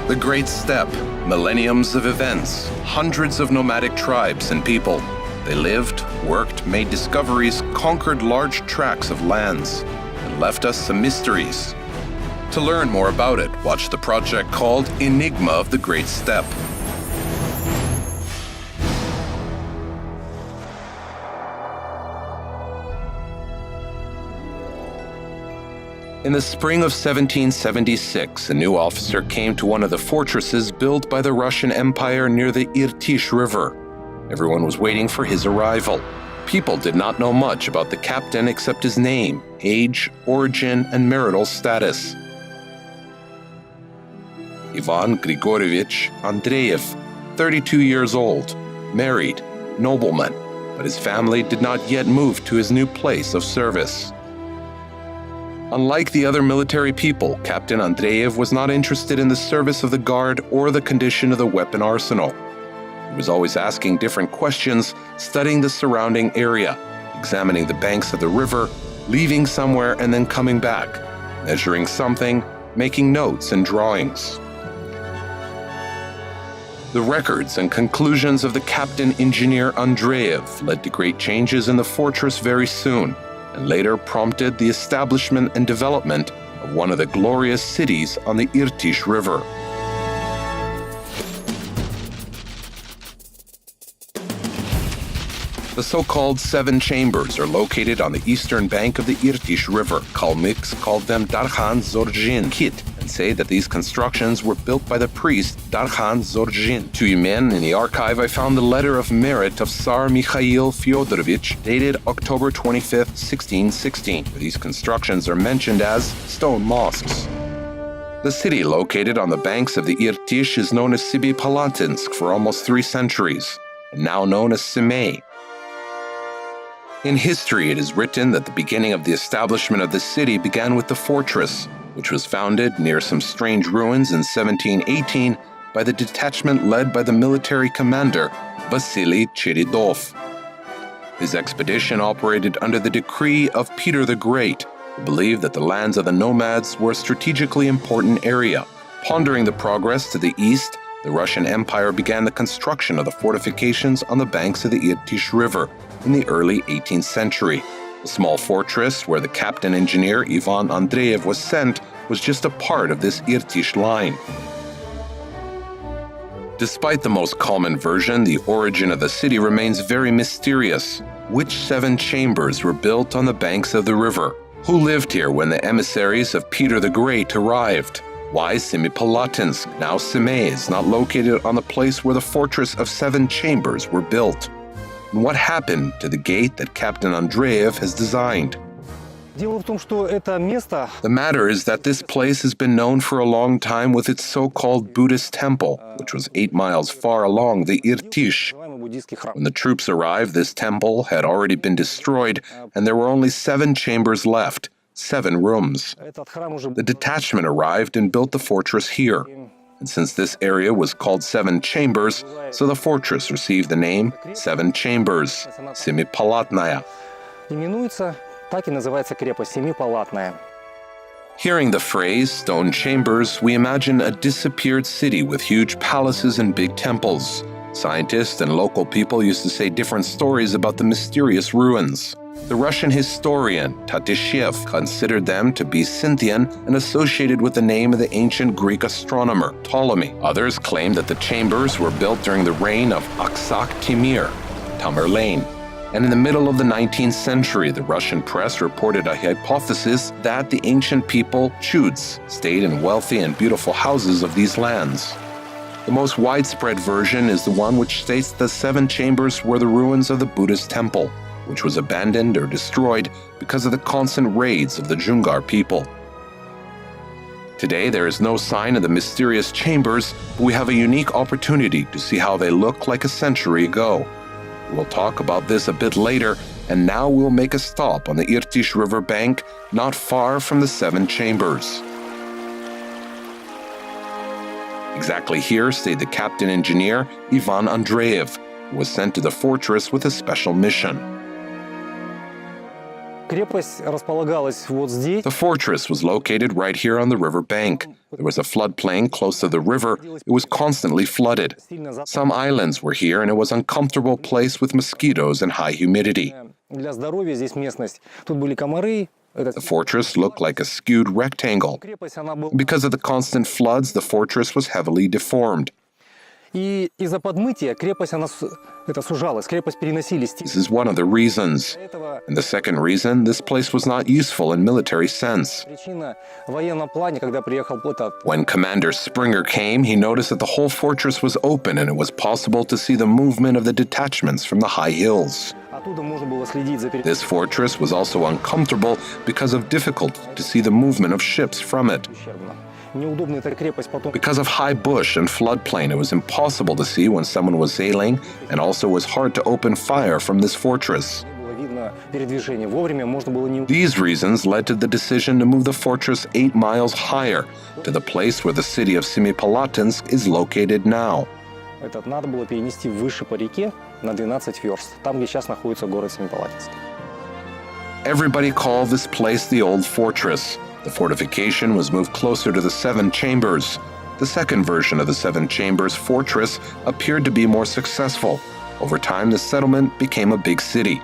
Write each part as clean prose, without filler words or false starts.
The Great Steppe, millenniums of events, hundreds of nomadic tribes and people. They lived, worked, made discoveries, conquered large tracts of lands, and left us some mysteries. To learn more about it, watch the project called Enigma of the Great Steppe. In the spring of 1776, a new officer came to one of the fortresses built by the Russian Empire near the Irtysh River. Everyone was waiting for his arrival. People did not know much about the captain except his name, age, origin, and marital status. Ivan Grigorievich Andreev, 32 years old, married, nobleman, but his family did not yet move to his new place of service. Unlike the other military people, Captain Andreev was not interested in the service of the guard or the condition of the weapon arsenal. He was always asking different questions, studying the surrounding area, examining the banks of the river, leaving somewhere and then coming back, measuring something, making notes and drawings. The records and conclusions of the Captain Engineer Andreev led to great changes in the fortress very soon, and later prompted the establishment and development of one of the glorious cities on the Irtysh River. The so-called Seven Chambers are located on the eastern bank of the Irtysh River. Kalmyks called them Darkhan Zorzhin Kit and say that these constructions were built by the priest Darkhan Zorzhin. To men in the archive, I found the letter of merit of Tsar Mikhail Fyodorovich, dated October 25, 1616. These constructions are mentioned as stone mosques. The city located on the banks of the Irtysh is known as Semipalatinsk for almost 3 centuries, and now known as Semey. In history, it is written that the beginning of the establishment of the city began with the fortress, which was founded near some strange ruins in 1718 by the detachment led by the military commander Vasily Cheredov. His expedition operated under the decree of Peter the Great, who believed that the lands of the nomads were a strategically important area. Pondering the progress to the east, the Russian Empire began the construction of the fortifications on the banks of the Irtysh River in the early 18th century. The small fortress where the captain engineer Ivan Andreev was sent was just a part of this Irtysh line. Despite the most common version, the origin of the city remains very mysterious. Which 7 chambers were built on the banks of the river? Who lived here when the emissaries of Peter the Great arrived? Why Semipalatinsk, now Semey, is not located on the place where the fortress of 7 chambers were built? And what happened to the gate that Captain Andreev has designed? The matter is that this place has been known for a long time with its so-called Buddhist temple, which was 8 miles far along the Irtysh. When the troops arrived, this temple had already been destroyed, and there were only 7 chambers left, 7 rooms. The detachment arrived and built the fortress here. And since this area was called 7 Chambers, so the fortress received the name 7 Chambers, Semipalatnaya. Hearing the phrase stone chambers, we imagine a disappeared city with huge palaces and big temples. Scientists and local people used to say different stories about the mysterious ruins. The Russian historian Tatishev considered them to be Scythian and associated with the name of the ancient Greek astronomer Ptolemy. Others claim that the chambers were built during the reign of Aksak Timur, Tamerlane. And in the middle of the 19th century, the Russian press reported a hypothesis that the ancient people Chuds stayed in wealthy and beautiful houses of these lands. The most widespread version is the one which states the 7 chambers were the ruins of the Buddhist temple, which was abandoned or destroyed because of the constant raids of the Jungar people. Today, there is no sign of the mysterious chambers, but we have a unique opportunity to see how they look like a century ago. We'll talk about this a bit later, and now we'll make a stop on the Irtysh River bank, not far from the 7 chambers. Exactly here stayed the captain engineer Ivan Andreev, who was sent to the fortress with a special mission. The fortress was located right here on the river bank. There was a floodplain close to the river. It was constantly flooded. Some islands were here, and it was an uncomfortable place with mosquitoes and high humidity. The fortress looked like a skewed rectangle. Because of the constant floods, the fortress was heavily deformed. This is one of the reasons. And the second reason, this place was not useful in military sense. When Commander Springer came, he noticed that the whole fortress was open and it was possible to see the movement of the detachments from the high hills. This fortress was also uncomfortable because of difficulty to see the movement of ships from it. Because of high bush and floodplain, it was impossible to see when someone was sailing, and also was hard to open fire from this fortress. These reasons led to the decision to move the fortress 8 miles higher, to the place where the city of Semipalatinsk is located now. Everybody called this place the Old Fortress. The fortification was moved closer to the Seven Chambers. The second version of the Seven Chambers fortress appeared to be more successful. Over time, the settlement became a big city.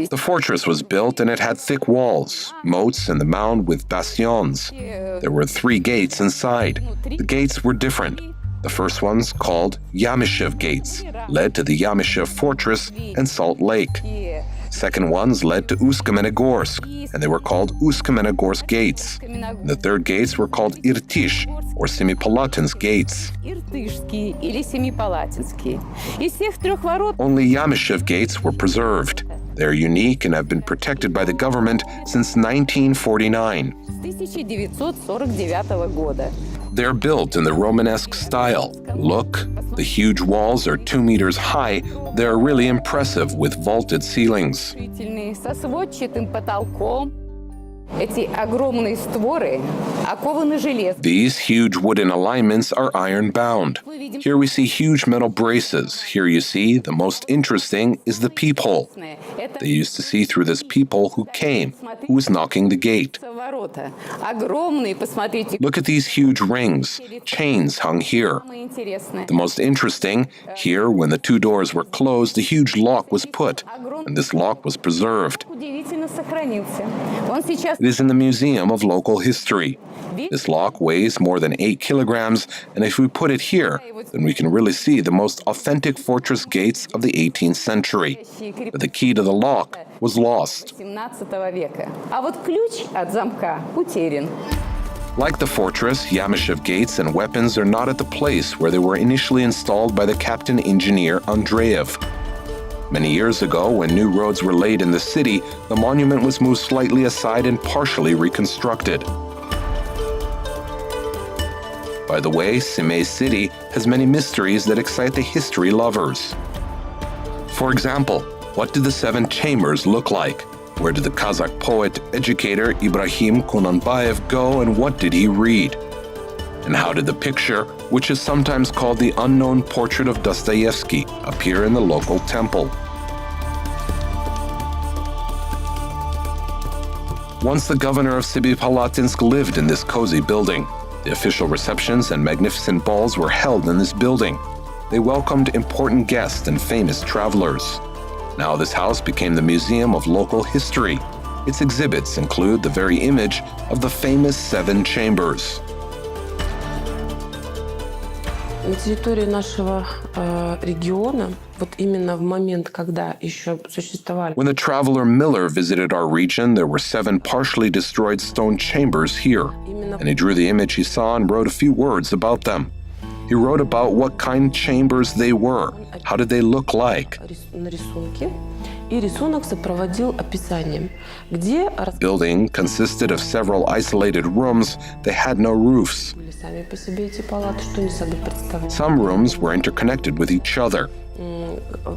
The fortress was built and it had thick walls, moats, and the mound with bastions. There were 3 gates inside. The gates were different. The first ones, called Yamishev Gates, led to the Yamishev Fortress and Salt Lake. Second ones led to Usk-Kamenogorsk, and they were called Usk-Kamenogorsk Gates. And the third gates were called Irtish, or Semipalatinsk Gates. Only Yamishev Gates were preserved. They are unique and have been protected by the government since 1949. They're built in the Romanesque style. Look, the huge walls are 2 meters high. They're really impressive with vaulted ceilings. These huge wooden alignments are iron-bound. Here we see huge metal braces. Here you see, the most interesting is the peephole. They used to see through this peephole who came, who was knocking the gate. Look at these huge rings, chains hung here. The most interesting, here when the 2 doors were closed, a huge lock was put, and this lock was preserved. It is in the Museum of Local History. This lock weighs more than 8 kilograms, and if we put it here, then we can really see the most authentic fortress gates of the 18th century. But the key to the lock was lost. Like the fortress, Yamishev gates and weapons are not at the place where they were initially installed by the captain engineer Andreev. Many years ago, when new roads were laid in the city, the monument was moved slightly aside and partially reconstructed. By the way, Semey City has many mysteries that excite the history lovers. For example, what did the 7 chambers look like? Where did the Kazakh poet, educator Ibrahim Kunanbayev go, and what did he read? And how did the picture, which is sometimes called the unknown portrait of Dostoevsky, appear in the local temple? Once the governor of Semipalatinsk lived in this cozy building. The official receptions and magnificent balls were held in this building. They welcomed important guests and famous travelers. Now this house became the Museum of Local History. Its exhibits include the very image of the famous 7 chambers. На территории нашего региона, вот именно в момент, когда еще существовали... When the traveler Miller visited our region, there were 7 partially destroyed stone chambers here. And he drew the image he saw and wrote a few words about them. He wrote about what kind of chambers they were. How did they look like? И рисунок сопроводил описанием, где... Building consisted of several isolated rooms. They had no roofs. Сами по себе эти палаты, что они собой представляли? Some rooms were interconnected with each other.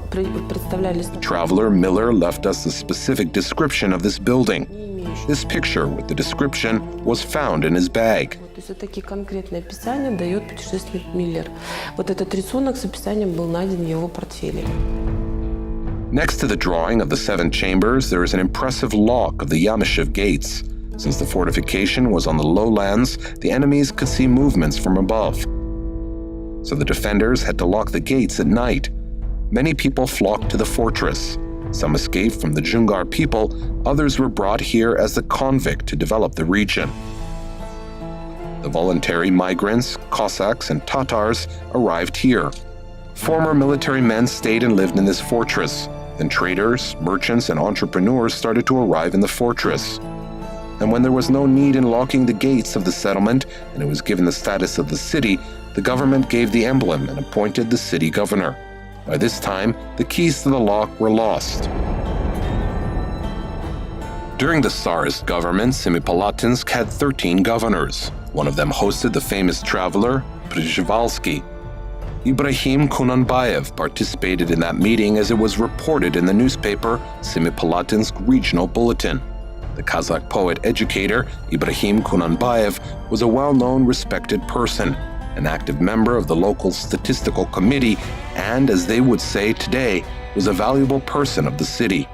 Представляли... Traveler Miller left us a specific description of this building. This picture with the description was found in his bag. То есть вот такие конкретные описания дает путешественник Миллер. Вот этот рисунок с описанием был найден в его портфеле. Next to the drawing of the 7 chambers, there is an impressive lock of the Yamyshev gates. Since the fortification was on the lowlands, the enemies could see movements from above. So the defenders had to lock the gates at night. Many people flocked to the fortress. Some escaped from the Jungar people, others were brought here as the convict to develop the region. The voluntary migrants, Cossacks, and Tatars arrived here. Former military men stayed and lived in this fortress. Then traders, merchants, and entrepreneurs started to arrive in the fortress. And when there was no need in locking the gates of the settlement and it was given the status of the city, the government gave the emblem and appointed the city governor. By this time, the keys to the lock were lost. During the Tsarist government, Semipalatinsk had 13 governors. One of them hosted the famous traveler, Przhevalsky. Ibrahim Kunanbayev participated in that meeting as it was reported in the newspaper Semipalatinsk Regional Bulletin. The Kazakh poet-educator Ibrahim Kunanbayev was a well-known, respected person, an active member of the local statistical committee, and, as they would say today, was a valuable person of the city.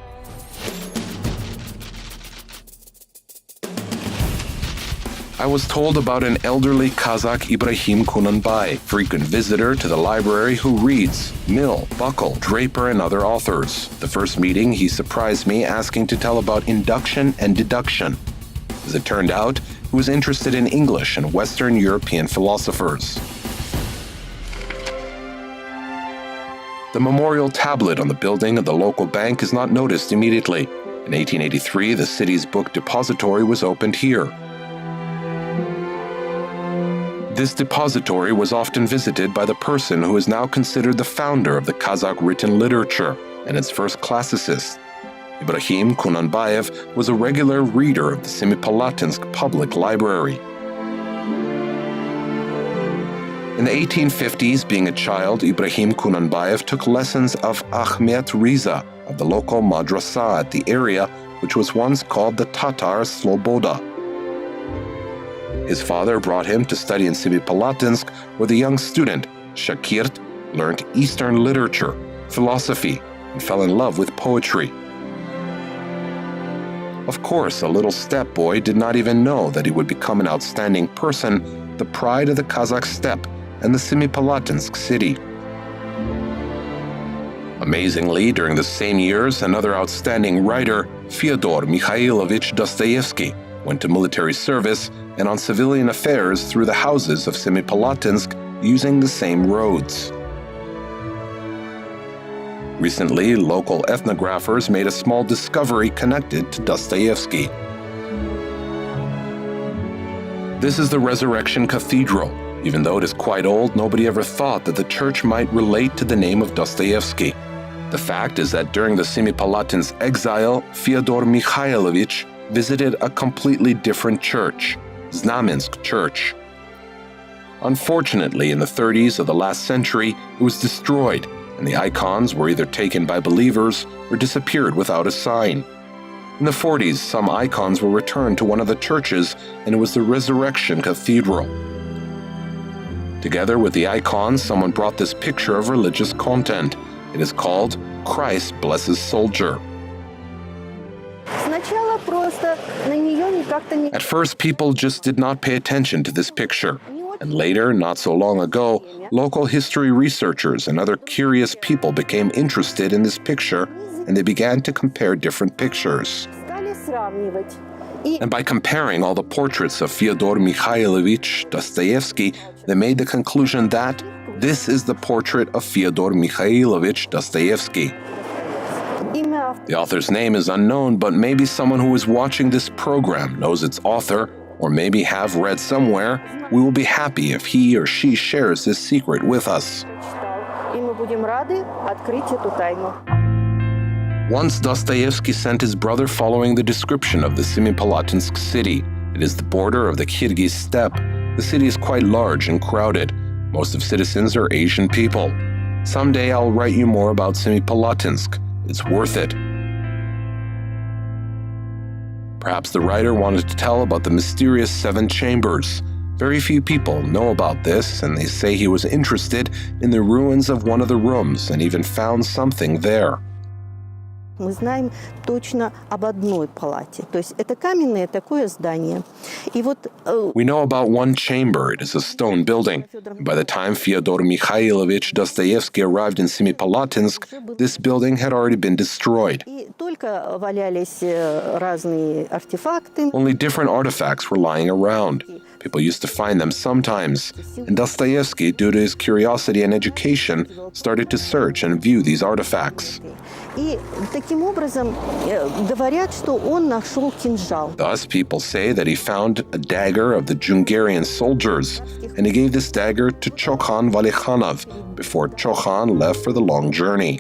I was told about an elderly Kazakh Ibrahim Kunanbay, frequent visitor to the library who reads Mill, Buckle, Draper, and other authors. The first meeting, he surprised me asking to tell about induction and deduction. As it turned out, he was interested in English and Western European philosophers. The memorial tablet on the building of the local bank is not noticed immediately. In 1883, the city's book depository was opened here. This depository was often visited by the person who is now considered the founder of the Kazakh written literature and its first classicist. Ibrahim Kunanbayev was a regular reader of the Semipalatinsk Public Library. In the 1850s, being a child, Ibrahim Kunanbayev took lessons of Ahmet Riza of the local madrasa at the area, which was once called the Tatar Sloboda. His father brought him to study in Semipalatinsk, where the young student, Shakirt, learned Eastern literature, philosophy, and fell in love with poetry. Of course, a little steppe boy did not even know that he would become an outstanding person, the pride of the Kazakh steppe and the Semipalatinsk city. Amazingly, during the same years, another outstanding writer, Fyodor Mikhailovich Dostoevsky, went to military service and on civilian affairs through the houses of Semipalatinsk using the same roads. Recently, local ethnographers made a small discovery connected to Dostoevsky. This is the Resurrection Cathedral. Even though it is quite old, nobody ever thought that the church might relate to the name of Dostoevsky. The fact is that during the Semipalatinsk exile, Fyodor Mikhailovich visited a completely different church, Znamensk Church. Unfortunately, in the 30s of the last century, it was destroyed, and the icons were either taken by believers or disappeared without a sign. In the 40s, some icons were returned to one of the churches, and it was the Resurrection Cathedral. Together with the icons, someone brought this picture of religious content. It is called Christ Blesses Soldier. At first, people just did not pay attention to this picture. And later, not so long ago, local history researchers and other curious people became interested in this picture, and they began to compare different pictures. And by comparing all the portraits of Fyodor Mikhailovich Dostoevsky, they made the conclusion that this is the portrait of Fyodor Mikhailovich Dostoevsky. The author's name is unknown, but maybe someone who is watching this program knows its author, or maybe have read somewhere. We will be happy if he or she shares this secret with us. Once Dostoevsky sent his brother following the description of the Semipalatinsk city. It is the border of the Kyrgyz steppe. The city is quite large and crowded. Most of citizens are Asian people. Someday I'll write you more about Semipalatinsk. It's worth it. Perhaps the writer wanted to tell about the mysterious 7 chambers. Very few people know about this, and they say he was interested in the ruins of one of the rooms and even found something there. Мы знаем точно об одной палате. То есть это каменное такое здание. И вот We know about one chamber. It is a stone building. By the time Fyodor Mikhailovich Dostoevsky arrived in Semipalatinsk, this building had already been destroyed. и только валялись разные артефакты. Only different artifacts were lying around. People used to find them sometimes. And Dostoevsky, due to his curiosity and education, started to search and view these artifacts. И таким образом говорят, что он нашел кинжал. Thus, people say that he found a dagger of the Jungarian soldiers, and he gave this dagger to Chokhan Valikhanov before Chokhan left for the long journey.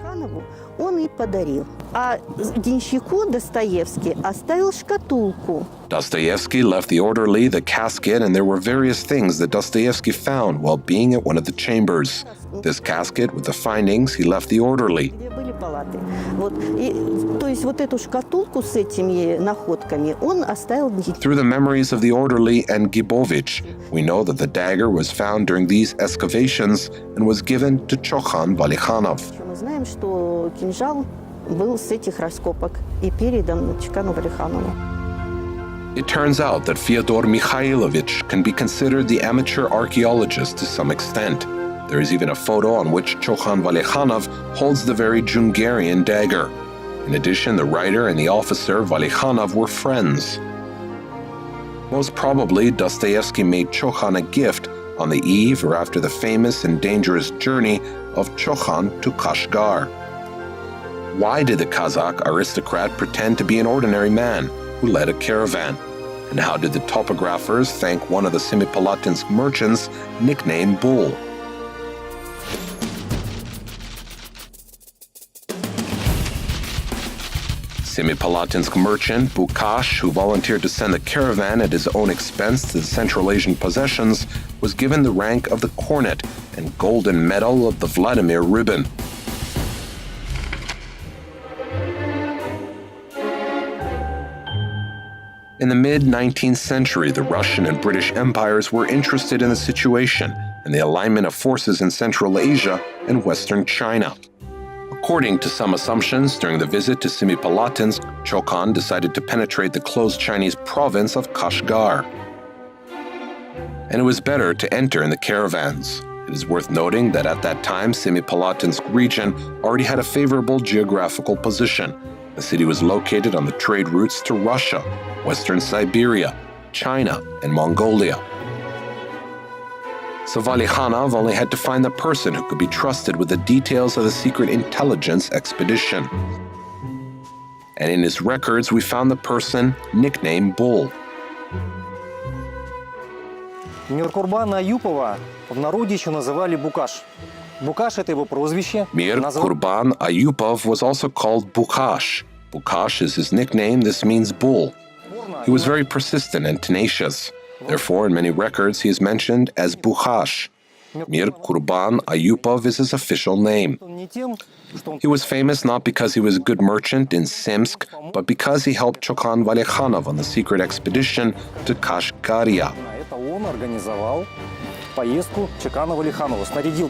Он и подарил. А денщику Достоевский оставил шкатулку. Dostoevsky left the orderly the casket, and there were various things that Dostoevsky found while being at one of the chambers. This casket with the findings he left the orderly. Где были палаты. Вот. И, то есть вот эту шкатулку с этими находками он оставил. Through the memories of the orderly and Gibovich, we know that the dagger was found during these excavations and was given to Chokhan Valikhanov. Мы знаем, что кинжал был с этих раскопок и передан Чекану Валиханову. It turns out that Fyodor Mikhailovich can be considered the amateur archaeologist to some extent. There is even a photo on which Chokhan Valikhanov holds the very Jungarian dagger. In addition, the writer and the officer Valikhanov were friends. Most probably, Dostoevsky made Chokhan a gift on the eve or after the famous and dangerous journey of Chokhan to Kashgar. Why did the Kazakh aristocrat pretend to be an ordinary man who led a caravan? And how did the topographers thank one of the Semipalatinsk merchants nicknamed Bull? Semipalatinsk merchant Bukash, who volunteered to send the caravan at his own expense to the Central Asian possessions, was given the rank of the Cornet and golden medal of the Vladimir ribbon. In the mid-19th century, the Russian and British empires were interested in the situation and the alignment of forces in Central Asia and Western China. According to some assumptions, during the visit to Semipalatinsk, Chokhan decided to penetrate the closed Chinese province of Kashgar. And it was better to enter in the caravans. It is worth noting that at that time, Semipalatinsk region already had a favorable geographical position. The city was located on the trade routes to Russia, Western Siberia, China, and Mongolia. So Valikhanov only had to find the person who could be trusted with the details of the secret intelligence expedition. And in his records, we found the person nicknamed Bull. Мир Курбана Аюпова в народе еще называли Букаш. Букаш – это его прозвище. Mir Kurban Ayupov was also called Bukash. Bukash is his nickname. This means bull. He was very persistent and tenacious. Therefore, in many records, he is mentioned as Bukhash. Mir Kurban Ayupov is his official name. He was famous not because he was a good merchant in Simsk, but because he helped Chokhan Valikhanov on the secret expedition to Kashgaria.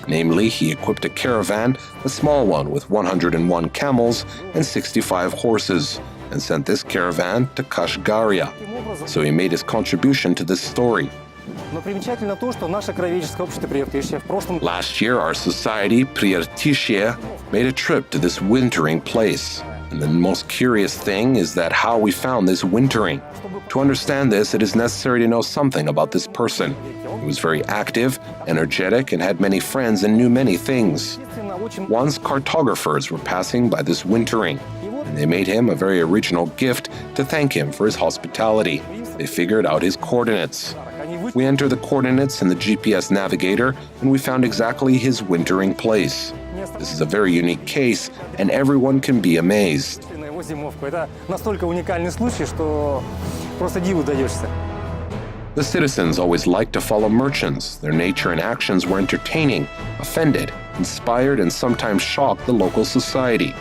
Namely, he equipped a caravan, a small one with 101 camels and 65 horses, and sent this caravan to Kashgaria. So he made his contribution to this story. Last year, our society, Priartishye, made a trip to this wintering place. And the most curious thing is that how we found this wintering. To understand this, it is necessary to know something about this person. He was very active, energetic, and had many friends and knew many things. Once cartographers were passing by this wintering, and they made him a very original gift to thank him for his hospitality. They figured out his coordinates. We entered the coordinates in the GPS navigator, and we found exactly his wintering place. This is a very unique case, and everyone can be amazed. The citizens always liked to follow merchants. Their nature and actions were entertaining, offended, inspired, and sometimes shocked the local society.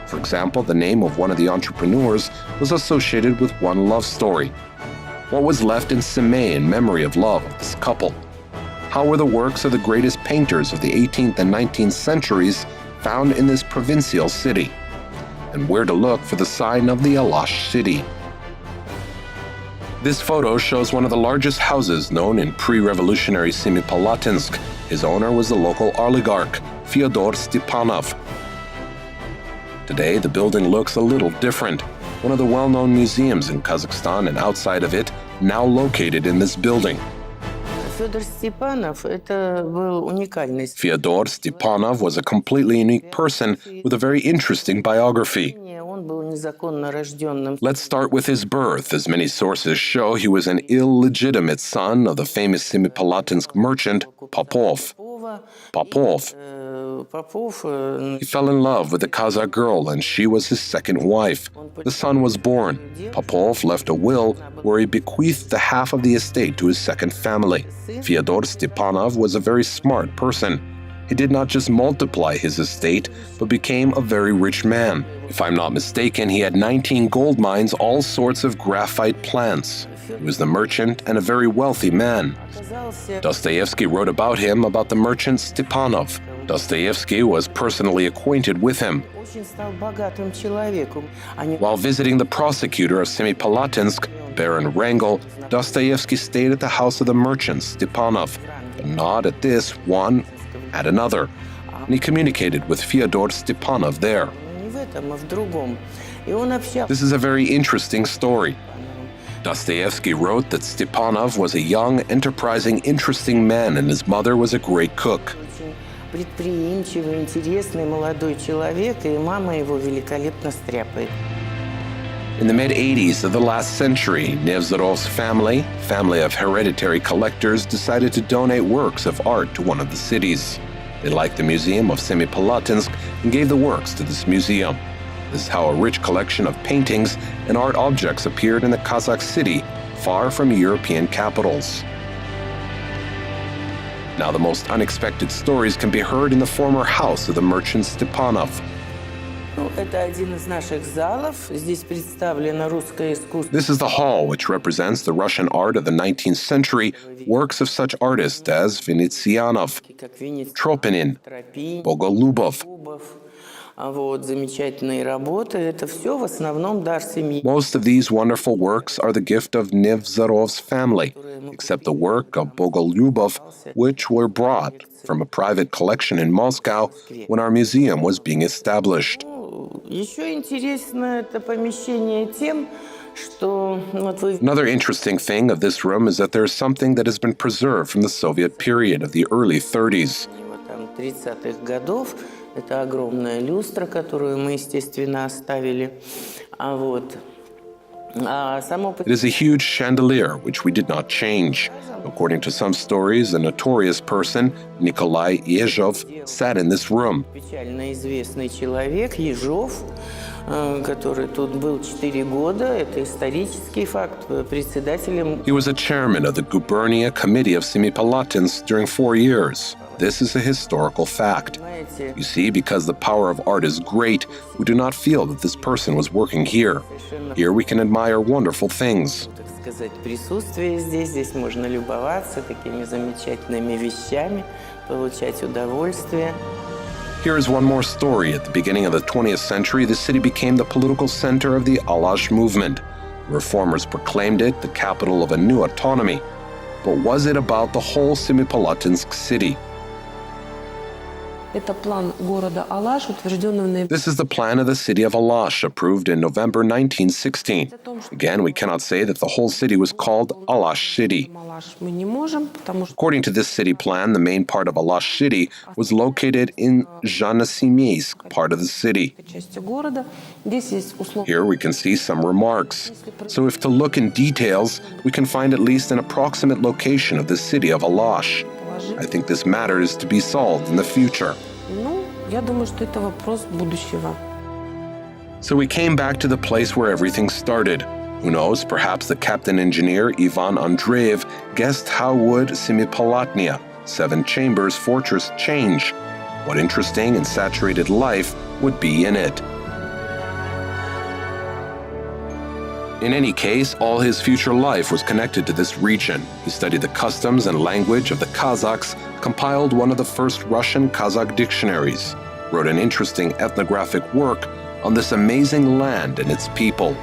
For example, the name of one of the entrepreneurs was associated with one love story. What was left in Semey in memory of love of this couple? How were the works of the greatest painters of the 18th and 19th centuries found in this provincial city? And where to look for the sign of the Alash city? This photo shows one of the largest houses known in pre-revolutionary Semipalatinsk. His owner was the local oligarch, Fyodor Stepanov. Today, the building looks a little different. One of the well-known museums in Kazakhstan and outside of it, now located in this building. Fyodor Stepanov was a completely unique person with a very interesting biography. Let's start with his birth. As many sources show, he was an illegitimate son of the famous Semipalatinsk merchant Popov. He fell in love with a Kazakh girl, and she was his second wife. The son was born. Popov left a will where he bequeathed the half of the estate to his second family. Fyodor Stepanov was a very smart person. He did not just multiply his estate, but became a very rich man. If I'm not mistaken, he had 19 gold mines, all sorts of graphite plants. He was the merchant and a very wealthy man. Dostoevsky wrote about him, about the merchant Stepanov. Dostoevsky was personally acquainted with him. While visiting the prosecutor of Semipalatinsk, Baron Wrangel, Dostoevsky stayed at the house of the merchant Stepanov, but not at this one, at another, and he communicated with Fyodor Stepanov there. This is a very interesting story. Dostoevsky wrote that Stepanov was a young, enterprising, interesting man, and his mother was a great cook. In the mid-80s of the last century, Nevzorov's family of hereditary collectors, decided to donate works of art to one of the cities. They liked the museum of Semipalatinsk and gave the works to this museum. This is how a rich collection of paintings and art objects appeared in the Kazakh city, far from European capitals. Now the most unexpected stories can be heard in the former house of the merchant Stepanov. This is the hall which represents the Russian art of the 19th century, works of such artists as Venezianov, Tropinin, Bogolubov. Most of these wonderful works are the gift of Nevzorov's family, except the work of Bogolubov, which were brought from a private collection in Moscow when our museum was being established. Another interesting thing of this room is that there is something that has been preserved from the Soviet period of the early 30s. It is a huge chandelier, which we did not change. According to some stories, a notorious person, Nikolai Yezhov, sat in this room. He was a chairman of the Gubernia Committee of Semipalatinsk during 4 years. This is a historical fact. You see, because the power of art is great, we do not feel that this person was working here. Here we can admire wonderful things. Here is one more story. At the beginning of the 20th century, the city became the political center of the Alash movement. Reformers proclaimed it the capital of a new autonomy. But was it about the whole Semipalatinsk city? This is the plan of the city of Alash, approved in November 1916. Again, we cannot say that the whole city was called Alash City. According to this city plan, the main part of Alash City was located in Zhanasimeysk, part of the city. Here we can see some remarks. So if to look in details, we can find at least an approximate location of the city of Alash. I think this matter is to be solved in the future. So we came back to the place where everything started. Who knows, perhaps the captain engineer Ivan Andreev guessed how would Semipalatnia, 7 chambers fortress, change. What interesting and saturated life would be in it. In any case, all his future life was connected to this region. He studied the customs and language of the Kazakhs, compiled one of the first Russian-Kazakh dictionaries, wrote an interesting ethnographic work on this amazing land and its people.